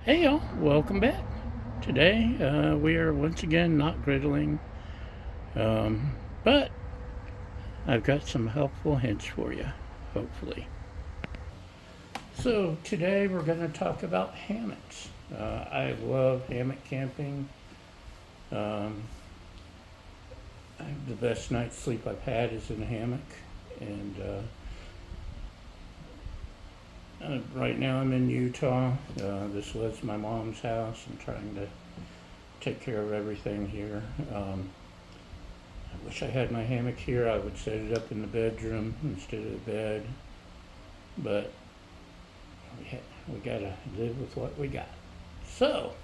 Hey y'all, welcome back. Today we are once again not griddling, but I've got some helpful hints for you, hopefully. So today we're going to talk about hammocks. I love hammock camping. Um, the best night's sleep I've had is in a hammock, and right now I'm in Utah. This was my mom's house. I'm trying to take care of everything here. I wish I had my hammock here. I would set it up in the bedroom instead of the bed, but we gotta live with what we got. So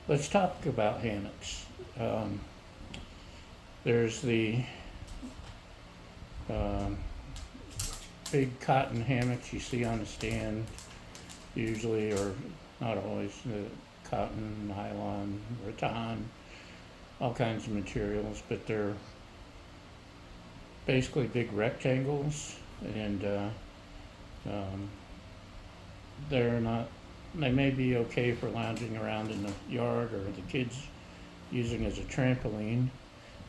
let's talk about hammocks. Um, there's the um, big cotton hammocks you see on the stand, usually, or not always, cotton, nylon, rattan, all kinds of materials, but they're basically big rectangles, and um, they're not. They may be okay for lounging around in the yard or the kids using as a trampoline,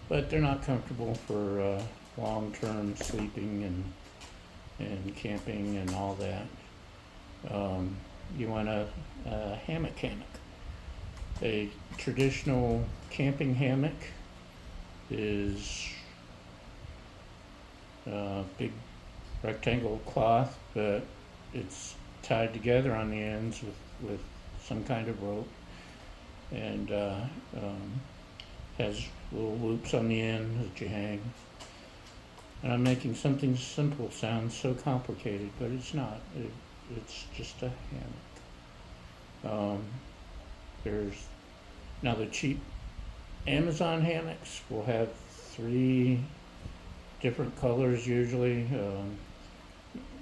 but they're not comfortable for long-term sleeping and camping and all that. You want a hammock. A traditional camping hammock is big rectangle cloth, but it's tied together on the ends with some kind of rope, and has little loops on the end that you hang. And I'm making something simple sound so complicated, but it's not. It's just a hammock. There's now the cheap Amazon hammocks will have three different colors usually.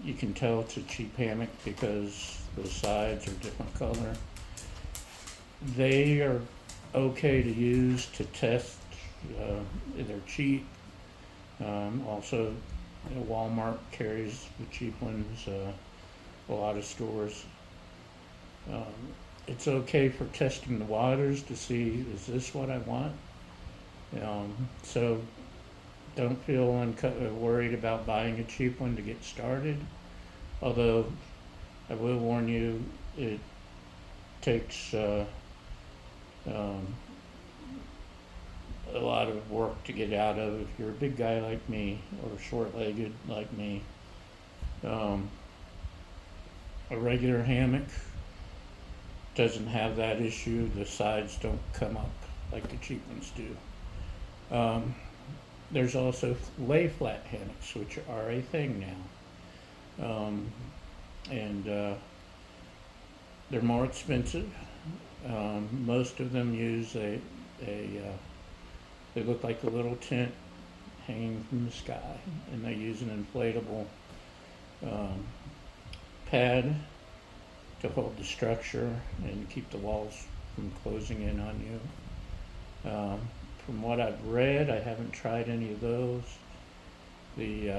You can tell it's a cheap hammock because the sides are different color. They are okay to use to test. They're cheap. Also, Walmart carries the cheap ones. A lot of stores. Um, it's okay for testing the waters to see, is this what I want? So don't feel worried about buying a cheap one to get started. Although I will warn you, it takes um, a lot of work to get out of. If you're a big guy like me or short-legged like me, um, a regular hammock doesn't have that issue. The sides don't come up like the cheap ones do. There's also lay flat hammocks, which are a thing now. And they're more expensive. Most of them use they look like a little tent hanging from the sky, and they use an inflatable um, pad to hold the structure and keep the walls from closing in on you. From what I've read, I haven't tried any of those. The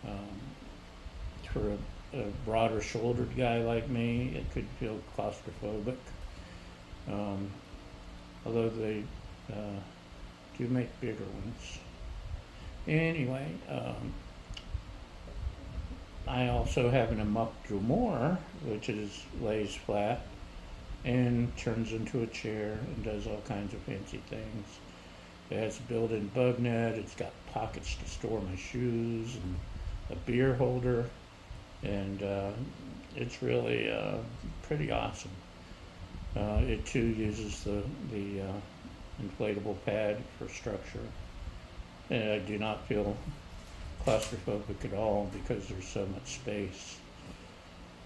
um, for a broader shouldered guy like me, it could feel claustrophobic. Um, Although they do make bigger ones. Anyway, I also have an Hammock, which lays flat and turns into a chair and does all kinds of fancy things. It has a built-in bug net. It's got pockets to store my shoes and a beer holder, and it's really pretty awesome. It too uses the inflatable pad for structure, and I do not feel claustrophobic at all because there's so much space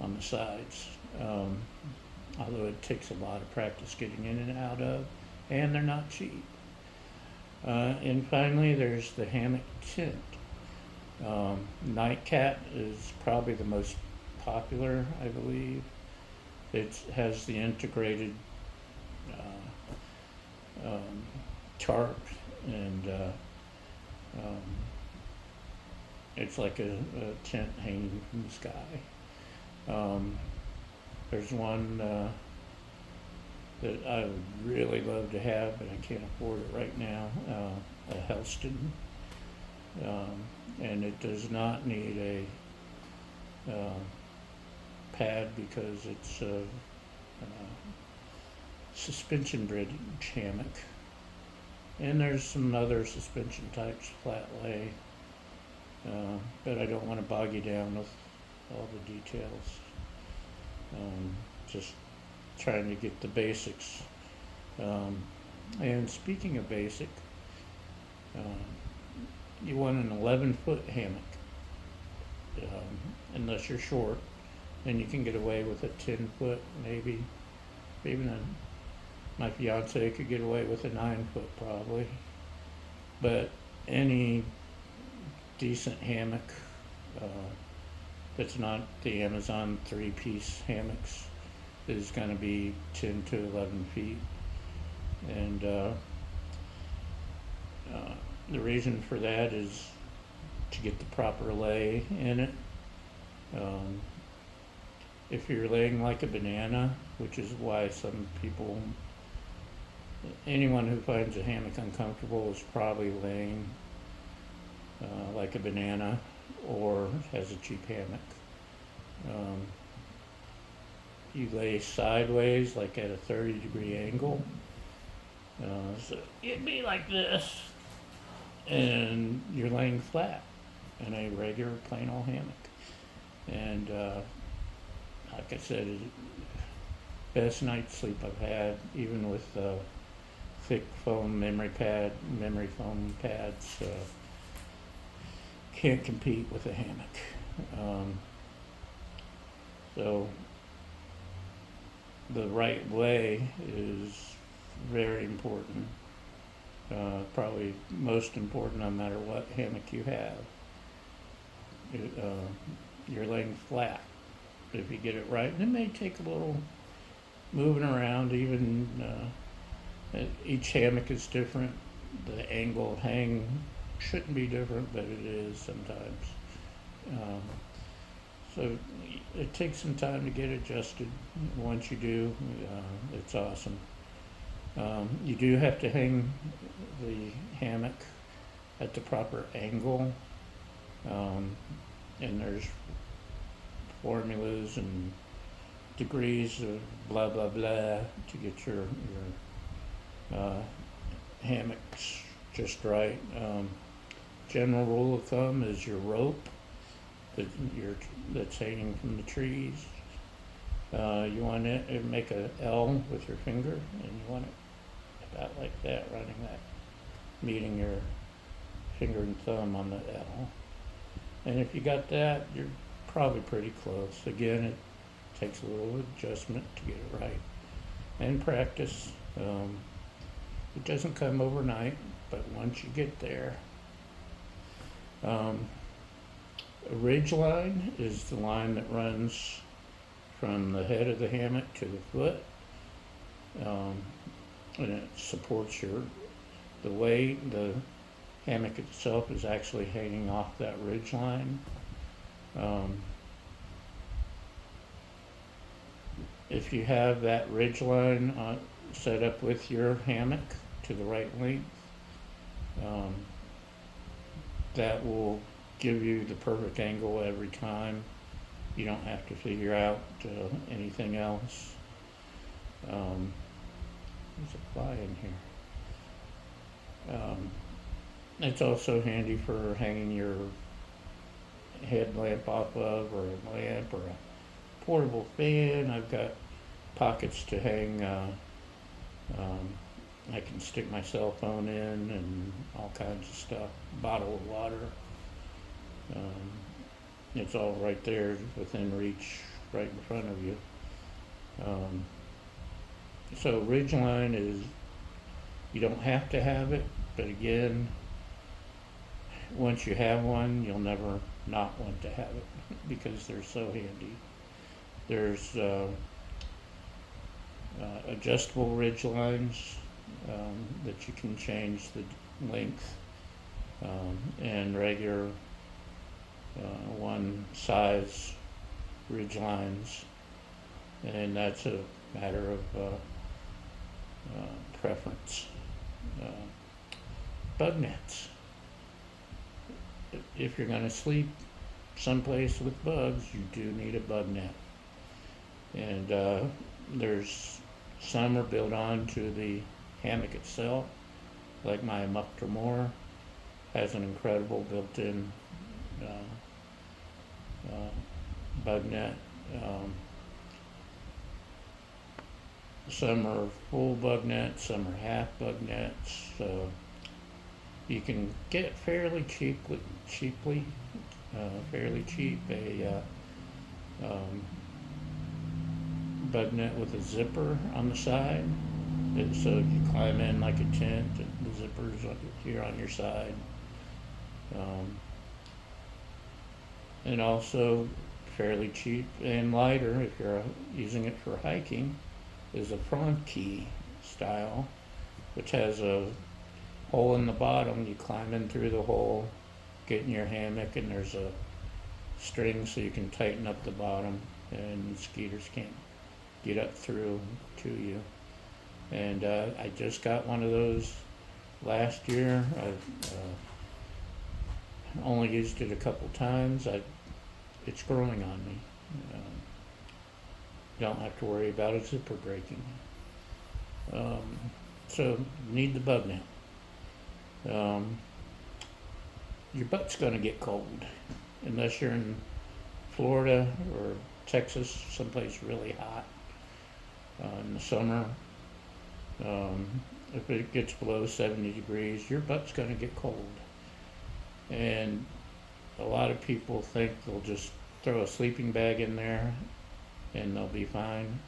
on the sides. Although it takes a lot of practice getting in and out of, and they're not cheap. And finally, there's the hammock tent. Nightcat is probably the most popular, I believe. It has the integrated tarp, and um, it's like a tent hanging from the sky. Um, There's one that I would really love to have, but I can't afford it right now. A Helston, and it does not need a pad because it's a suspension bridge hammock. And there's some other suspension types, flat lay, but I don't want to bog you down with all the details. Just trying to get the basics. And speaking of basic, you want an 11-foot hammock, unless you're short. Then you can get away with a 10-foot, maybe. Even my fiance could get away with a 9-foot probably. But any decent hammock that's not the Amazon 3-piece hammocks is going to be 10 to 11 feet. And the reason for that is to get the proper lay in it. If you're laying like a banana, which is why some people, anyone who finds a hammock uncomfortable is probably laying like a banana or has a cheap hammock. You lay sideways, like at a 30-degree angle. So it'd be like this, and you're laying flat in a regular plain old hammock. And like I said, best night's sleep I've had, even with thick foam memory foam pads. Can't compete with a hammock. So the right lay is very important. Probably most important no matter what hammock you have. You're laying flat. If you get it right, and it may take a little moving around. Even each hammock is different. The angle of hang shouldn't be different, but it is sometimes. So it takes some time to get adjusted. Once you do, it's awesome. You do have to hang the hammock at the proper angle, and there's formulas and degrees of blah blah blah to get your hammocks just right. General rule of thumb is your rope that's hanging from the trees. You want to make a L with your finger, and you want it about like that, running that, meeting your finger and thumb on the L. And if you got that, you're probably pretty close. Again, it takes a little adjustment to get it right, and practice. It doesn't come overnight, but once you get there, a ridge line is the line that runs from the head of the hammock to the foot, and it supports the weight. The hammock itself is actually hanging off that ridge line. If you have that ridge line set up with your hammock to the right length, that will give you the perfect angle every time. You don't have to figure out anything else. There's a fly in here. It's also handy for hanging your headlamp off of, or a lamp, or a portable fan. I've got pockets to hang. I can stick my cell phone in and all kinds of stuff. Bottle of water. It's all right there within reach, right in front of you. So ridgeline is, you don't have to have it, but again, once you have one, you'll never not want to have it because they're so handy. There's adjustable ridge lines that you can change the length, and regular one size ridge lines and that's a matter of preference. Uh, Bug nets. If you're going to sleep someplace with bugs, you do need a bug net. And there's some are built onto the hammock itself, like my Hammock has an incredible built-in uh, uh, bug net. Um, some are full bug nets, some are half bug nets. So you can get fairly cheap a um, bug net with a zipper on the side. And so you climb in like a tent, and the zipper's here on your side. Um, and also fairly cheap and lighter if you're using it for hiking is a front key style, which has a hole in the bottom. You climb in through the hole, get in your hammock, and there's a string so you can tighten up the bottom and mosquitoes can't get up through to you. And I just got one of those last year. I've only used it a couple times. It's growing on me. Don't have to worry about a zipper breaking. So need the bug net. Your butt's going to get cold unless you're in Florida or Texas, someplace really hot in the summer. If it gets below 70 degrees, your butt's going to get cold. And a lot of people think they'll just throw a sleeping bag in there and they'll be fine.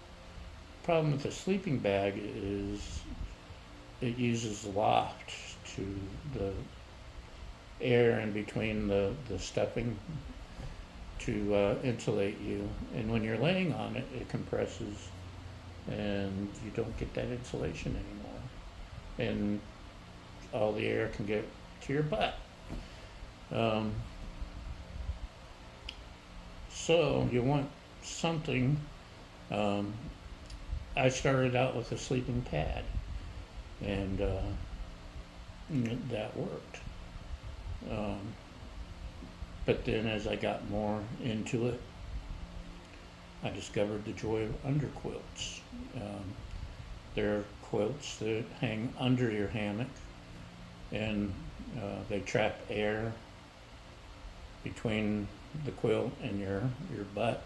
Problem with a sleeping bag is it uses loft to the air in between the stuffing to insulate you. And when you're laying on it, it compresses and you don't get that insulation anymore. And all the air can get to your butt. So you want something. I started out with a sleeping pad, and that worked. But then as I got more into it, I discovered the joy of underquilts. They're quilts that hang under your hammock, and they trap air between the quilt and your butt,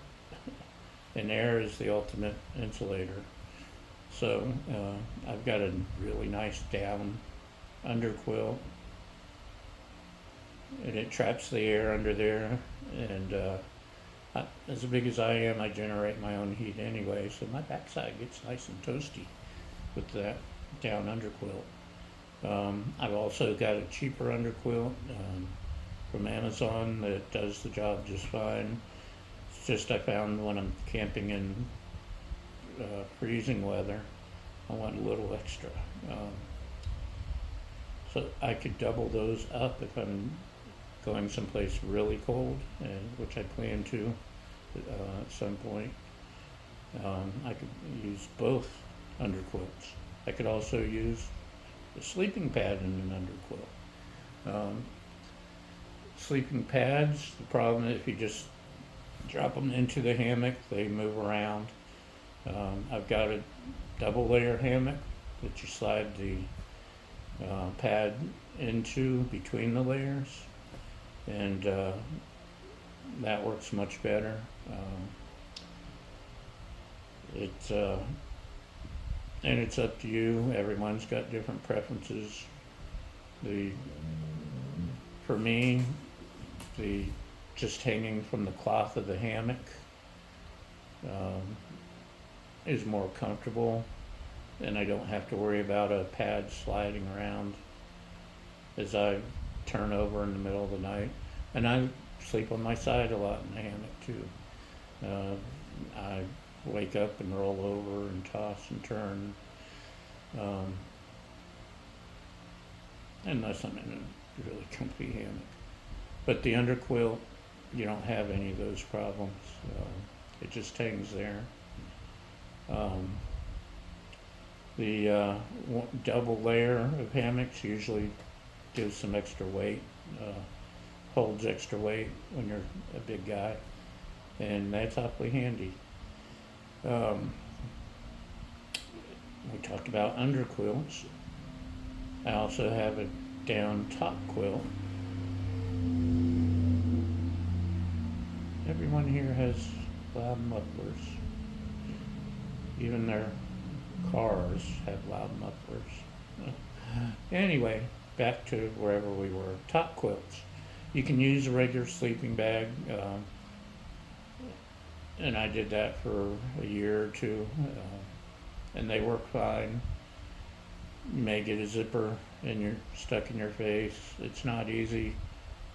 and air is the ultimate insulator. So I've got a really nice down under quilt, and it traps the air under there. And as big as I am, I generate my own heat anyway, so my backside gets nice and toasty with that down under quilt. I've also got a cheaper underquilt from Amazon that does the job just fine. It's just I found when I'm camping in freezing weather, I want a little extra. So I could double those up if I'm going someplace really cold, and which I plan to at some point. I could use both underquilts. I could also use a sleeping pad in an underquilt. Sleeping pads, the problem is if you just drop them into the hammock, they move around. I've got a double layer hammock that you slide the pad into between the layers, and that works much better. And it's up to you. Everyone's got different preferences. For me, the just hanging from the cloth of the hammock is more comfortable, and I don't have to worry about a pad sliding around as I turn over in the middle of the night. And I sleep on my side a lot in the hammock too. I wake up and roll over and toss and turn, unless I'm in a really comfy hammock. But the underquilt, you don't have any of those problems. It just hangs there. Um, the double layer of hammocks usually gives some extra weight, uh, holds extra weight when you're a big guy, and that's awfully handy. Um, we talked about under quilts. I also have a down top quilt. Everyone here has loud mufflers. Even their cars have loud mufflers. Anyway, back to wherever we were. Top quilts. You can use a regular sleeping bag, and I did that for a year or two, and they work fine. You may get a zipper and you're stuck in your face. It's not easy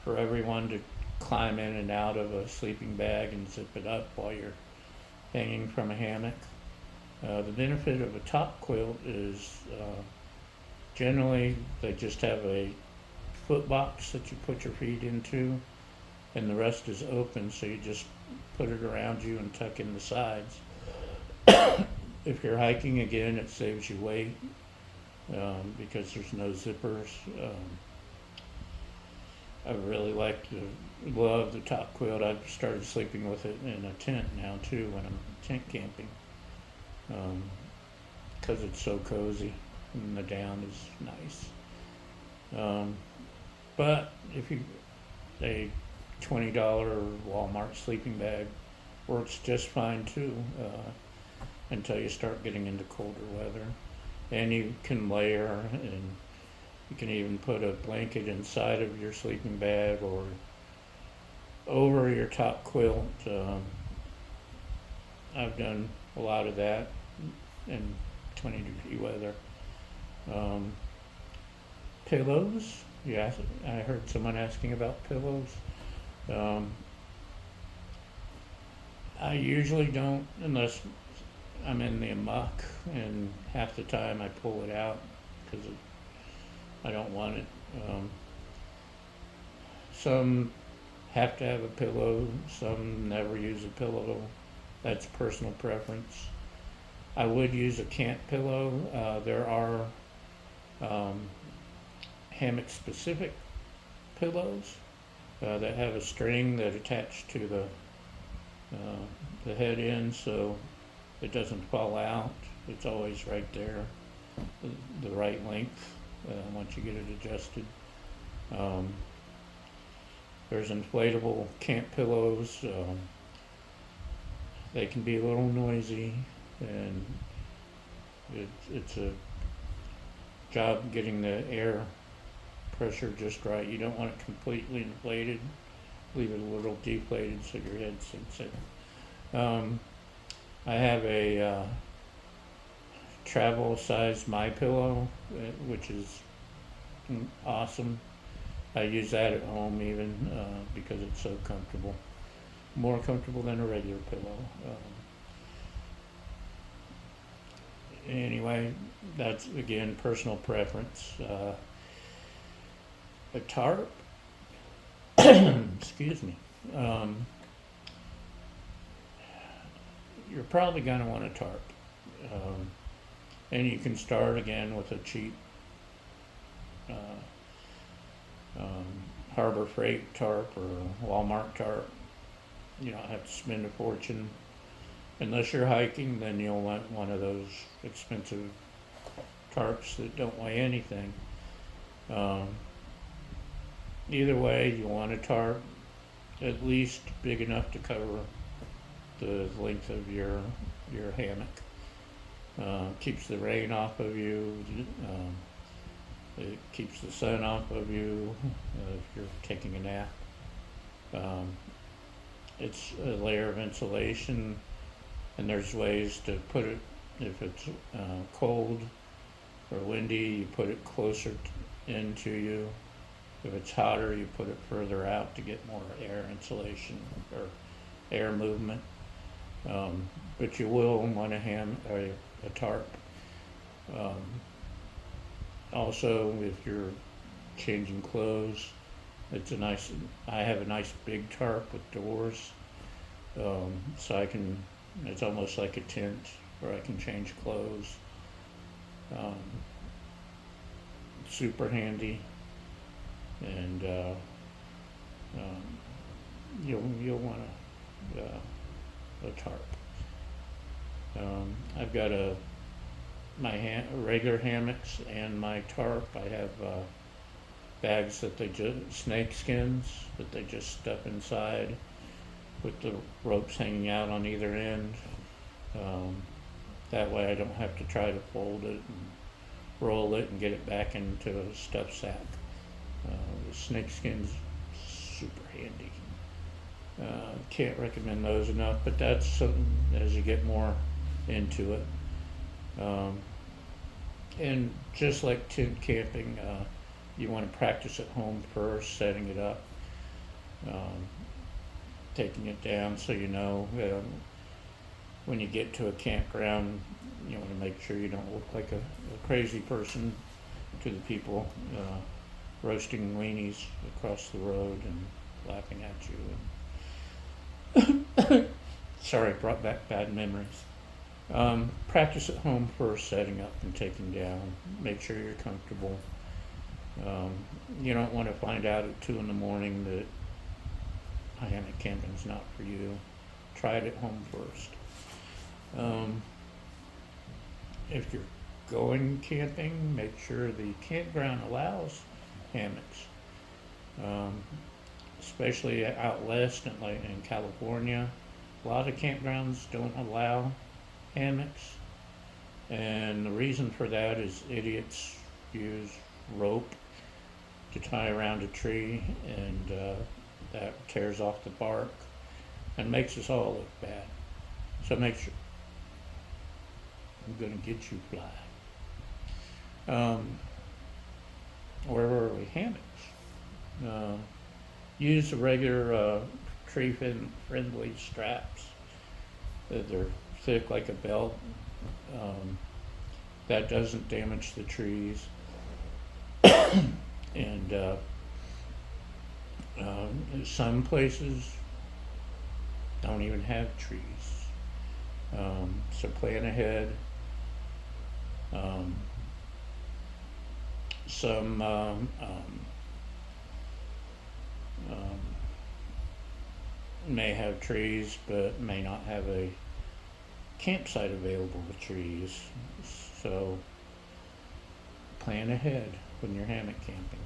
for everyone to climb in and out of a sleeping bag and zip it up while you're hanging from a hammock. The benefit of a top quilt is generally they just have a foot box that you put your feet into, and the rest is open, so you just put it around you and tuck in the sides. If you're hiking, again, it saves you weight because there's no zippers. I really love the top quilt. I've started sleeping with it in a tent now too when I'm tent camping, because it's so cozy and the down is nice. But if you a $20 Walmart sleeping bag works just fine too, until you start getting into colder weather. And you can layer, and you can even put a blanket inside of your sleeping bag or over your top quilt. I've done a lot of that in 20-degree weather. Pillows. Yeah, I heard someone asking about pillows. I usually don't, unless I'm in the muck, and half the time I pull it out because I don't want it. Some have to have a pillow, some never use a pillow. That's personal preference. I would use a camp pillow. There are hammock specific pillows that have a string that attach to the head end, so it doesn't fall out. It's always right there, the right length once you get it adjusted. There's inflatable camp pillows. They can be a little noisy, and it's a job getting the air pressure just right. You don't want it completely inflated. Leave it a little deflated so your head sinks in. I have a travel size My Pillow, which is awesome. I use that at home even because it's so comfortable. More comfortable than a regular pillow. Anyway, that's again personal preference. A tarp, excuse me. You're probably going to want a tarp. And you can start again with a cheap Harbor Freight tarp or Walmart tarp. You don't have to spend a fortune. Unless you're hiking, then you'll want one of those expensive tarps that don't weigh anything. Either way, you want a tarp at least big enough to cover the length of your hammock. Keeps the rain off of you. It keeps the sun off of you if you're taking a nap. It's a layer of insulation, and there's ways to put it. If it's cold or windy, you put it closer into you. If it's hotter, you put it further out to get more air insulation or air movement. But you will want a tarp. Also, if you're changing clothes, I have a nice big tarp with doors, so it's almost like a tent where I can change clothes. Um, Super handy, and um, you'll want a tarp. I've got my regular hammocks and my tarp. I have bags that they just snake skins that they just stuff inside with the ropes hanging out on either end. Um, that way I don't have to try to fold it and roll it and get it back into a stuff sack. The snake skin's super handy. Can't recommend those enough, but that's something as you get more into it. Um, and just like tent camping, you want to practice at home first, setting it up, um, taking it down so you know when you get to a campground, you want to make sure you don't look like a crazy person to the people roasting weenies across the road and laughing at you. And sorry, brought back bad memories. Practice at home first, setting up and taking down. Make sure you're comfortable. You don't want to find out at 2 in the morning that hammock camping's not for you. Try it at home first. If you're going camping, make sure the campground allows hammocks. Especially out west, like in California, a lot of campgrounds don't allow hammocks, and the reason for that is idiots use rope to tie around a tree, and that tears off the bark and makes us all look bad. So make sure. I'm gonna get you, fly. Where were we? Hammocks. Use the regular tree-friendly straps. They're thick like a belt. That doesn't damage the trees. And some places don't even have trees. So plan ahead. Some may have trees but may not have a campsite available with trees. So plan ahead when you're hammock camping.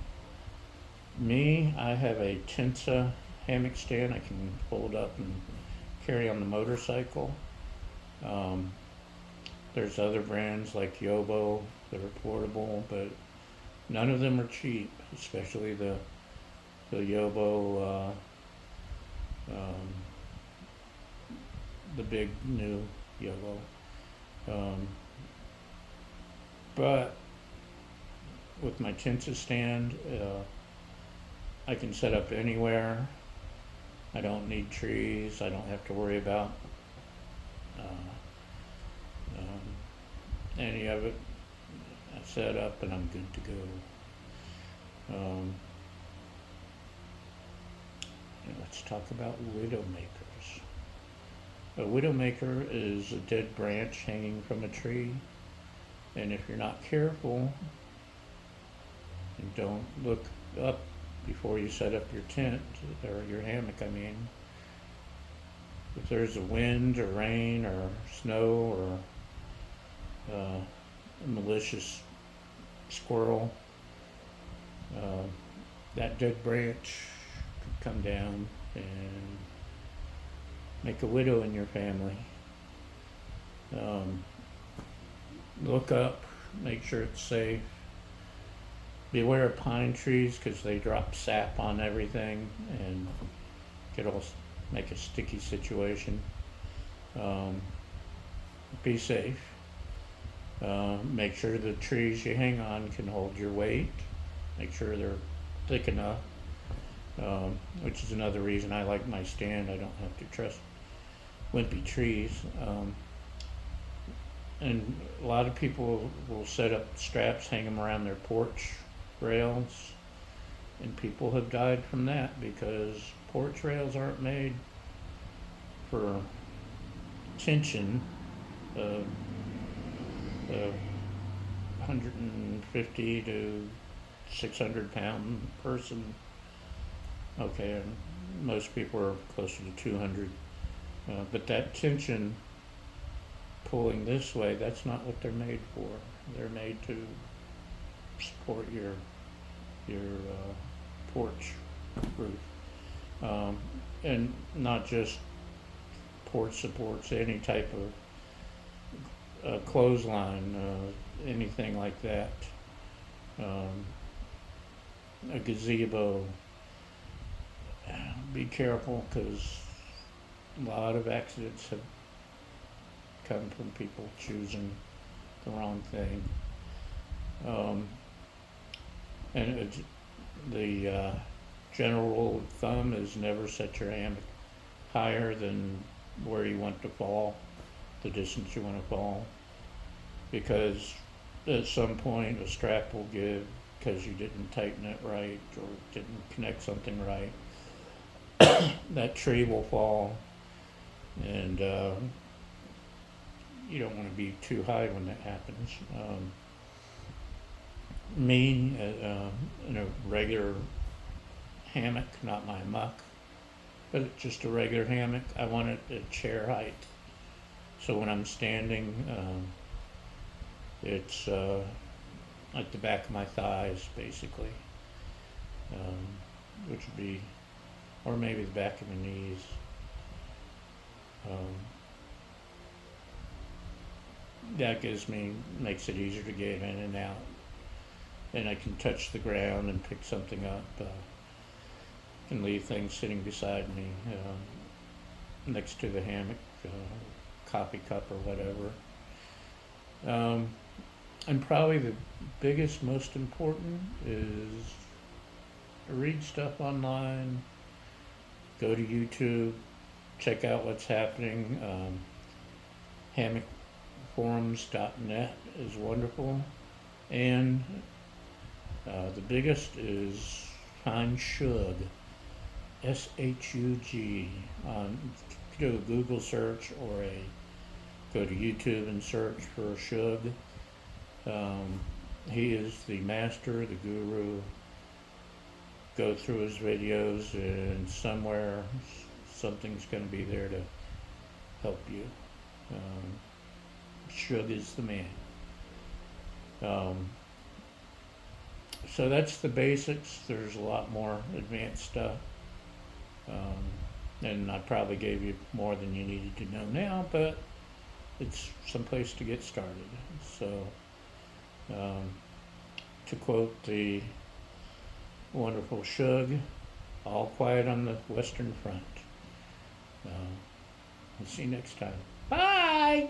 Me, I have a Tensa hammock stand I can fold up and carry on the motorcycle. There's other brands like Yobo that are portable, but none of them are cheap, especially the Yobo, the big new Yobo. But with my Tensa stand, I can set up anywhere. I don't need trees. I don't have to worry about any of it. I set up and I'm good to go. Let's talk about widowmakers. A widowmaker is a dead branch hanging from a tree, and if you're not careful and don't look up before you set up your tent, or your hammock, I mean, if there's a wind or rain or snow or a malicious squirrel, that dead branch could come down and make a widow in your family. Look up, make sure it's safe. Beware of pine trees because they drop sap on everything and it'll make a sticky situation. Be safe. Make sure the trees you hang on can hold your weight. Make sure they're thick enough, which is another reason I like my stand. I don't have to trust wimpy trees. And a lot of people will set up straps, hang them around their porch rails, and people have died from that because porch rails aren't made for tension. a, a 150 to 600 pound person. Okay, and most people are closer to 200. But that tension pulling this way, that's not what they're made for. They're made to support your porch roof, and not just porch supports, any type of clothesline, anything like that. Um, a gazebo. Be careful because a lot of accidents have come from people choosing the wrong thing. Um, and the general rule of thumb is never set your hammock higher than where you want to fall, the distance you want to fall, because at some point a strap will give because you didn't tighten it right or didn't connect something right. That tree will fall, and you don't want to be too high when that happens. Me, in a regular hammock, not my muck, but just a regular hammock, I want it at chair height. So when I'm standing, it's at the back of my thighs, basically, which would be, or maybe the back of my knees. Um, that makes it easier to get in and out. And I can touch the ground and pick something up. Can leave things sitting beside me, next to the hammock, coffee cup or whatever. And probably the biggest, most important is read stuff online, go to YouTube, check out what's happening. Hammockforums.net is wonderful. And the biggest is find Shug, SHUG. Do a Google search or go to YouTube and search for Shug. He is the master, the guru. Go through his videos, and somewhere something's going to be there to help you. Shug is the man. So that's the basics. There's a lot more advanced stuff. And I probably gave you more than you needed to know now, but it's someplace to get started. So, to quote the wonderful Shug, all quiet on the Western Front. We'll see you next time. Bye!